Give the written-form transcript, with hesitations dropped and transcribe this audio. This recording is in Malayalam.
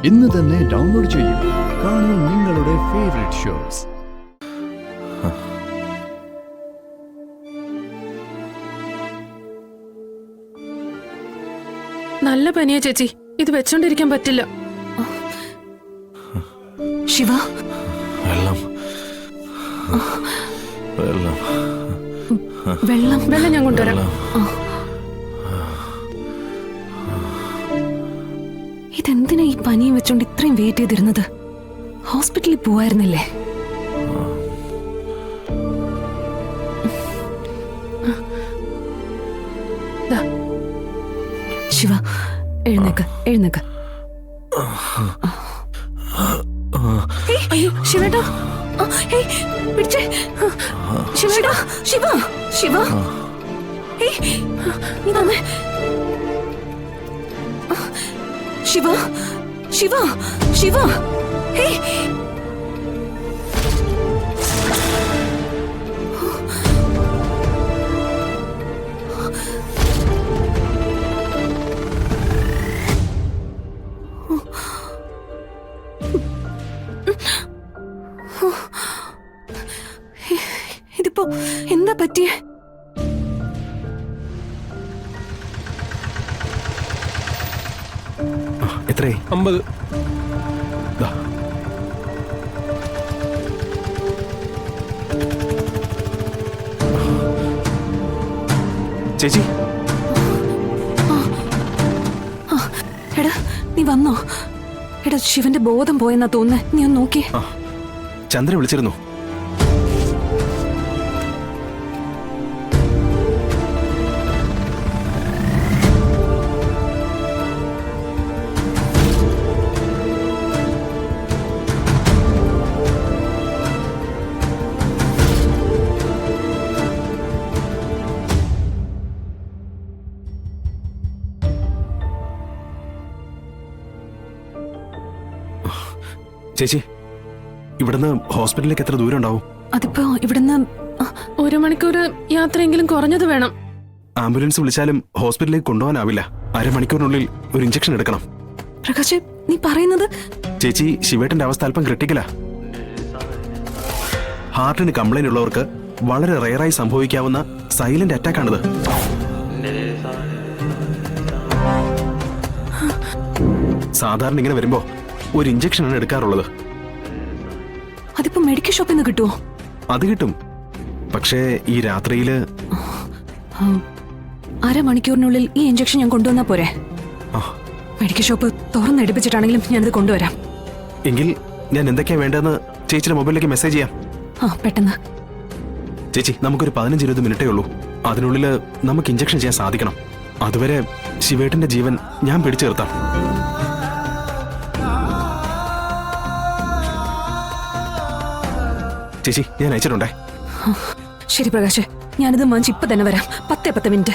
ഇന്ന് തന്നെ ഡൗൺലോഡ് ചെയ്യൂ. കാണൂ നിങ്ങളുടെ ഫേവറേറ്റ് ഷോസ്. നല്ല പനിയാ ചേച്ചി, ഇത് വെച്ചോണ്ടിരിക്കാൻ പറ്റില്ല. ശിവ, വെള്ളം വെള്ളം ഞാൻ കൊണ്ടുവരാം. ഇതെന്തിനാ ഈ പനിയും വെച്ചോണ്ട് ഇത്രയും വെയിറ്റ് ചെയ്തിരുന്നത്? ഹോസ്പിറ്റലിൽ പോവായിരുന്നില്ലേ? ശിവ, എഴുന്നേക്ക് എഴുന്നേക്ക്. അയ്യോ ശിവേട്ടാ, പിടിച്ചേ. ശിവേട്ടാ, ശിവ ശിവ, ശിവ ശിവ ശിവ. ഇതിപ്പോ എന്താ പറ്റിയേ? എത്രേ? 50. ചേച്ചി, എടാ നീ വന്നോ? എടാ ശിവന്റെ ബോധം പോയെന്നാ തോന്നുന്നേ. നീ ഒന്ന് നോക്കി. ചന്ദ്ര വിളിച്ചിരുന്നു. ചേച്ചി, ഇവിടുന്ന് ഹോസ്പിറ്റലിലേക്ക് എത്ര ദൂരം ഉണ്ടാവും? അതിപ്പോ ഇവിടുന്ന് 1 മണിക്കൂർ യാത്രയെങ്കിലും കുറഞ്ഞത് വേണം. ആംബുലൻസ് വിളിച്ചാലും ഹോസ്പിറ്റലിലേക്ക് കൊണ്ടുപോകാനാവില്ല. 1/2 മണിക്കൂറിനുള്ളിൽ ഒരു ഇഞ്ചക്ഷൻ എടുക്കണം. പ്രകാശ്, നീ പറയുന്നത്? ചേച്ചി, ശിവേട്ടന്റെ അവസ്ഥ അല്പം ക്രിട്ടിക്കലാ. ഹാർട്ടിന് കംപ്ലൈന്റ് ഉള്ളവർക്ക് വളരെ റെയറായി സംഭവിക്കാവുന്ന സൈലന്റ് അറ്റാക്ക് ആണിത്. സാധാരണ ഇങ്ങനെ വരുമ്പോ ഒരു ഇഞ്ചക്ഷനാണ് എടുക്കാറുള്ളത്. അതിപ്പോ മെഡിക്കൽ ഷോപ്പിൽ നിന്ന് കിട്ടുമോ? അത് കിട്ടും, പക്ഷേ ഈ രാത്രിയില് 1/2 മണിക്കൂറിനുള്ളിൽ ഈ ഇഞ്ചക്ഷൻ ഞാൻ കൊണ്ടുവന്നാ പോരെ? മെഡിക്കൽ ഷോപ്പ് തുറന്നെടുപ്പിച്ചിട്ടാണെങ്കിലും ഞാനിത് കൊണ്ടുവരാം. എങ്കിൽ ഞാൻ എന്തൊക്കെയാ വേണ്ടതെന്ന് ചേച്ചിയുടെ മൊബൈലിലേക്ക് മെസ്സേജ് ചെയ്യാം. പെട്ടെന്ന്. ചേച്ചി, നമുക്കൊരു 15-20 മിനിറ്റേ ഉള്ളൂ. അതിനുള്ളിൽ നമുക്ക് ഇഞ്ചക്ഷൻ ചെയ്യാൻ സാധിക്കണം. അതുവരെ ശിവേട്ടന്റെ ജീവൻ ഞാൻ പിടിച്ചു നിർത്താം. ചേച്ചി, ഞാൻ അയച്ചിട്ടുണ്ടേ. ശരി പ്രകാശ്, ഞാനിത് വാങ്ങിച്ച് ഇപ്പൊ തന്നെ വരാം. 10 മിനിറ്റ്.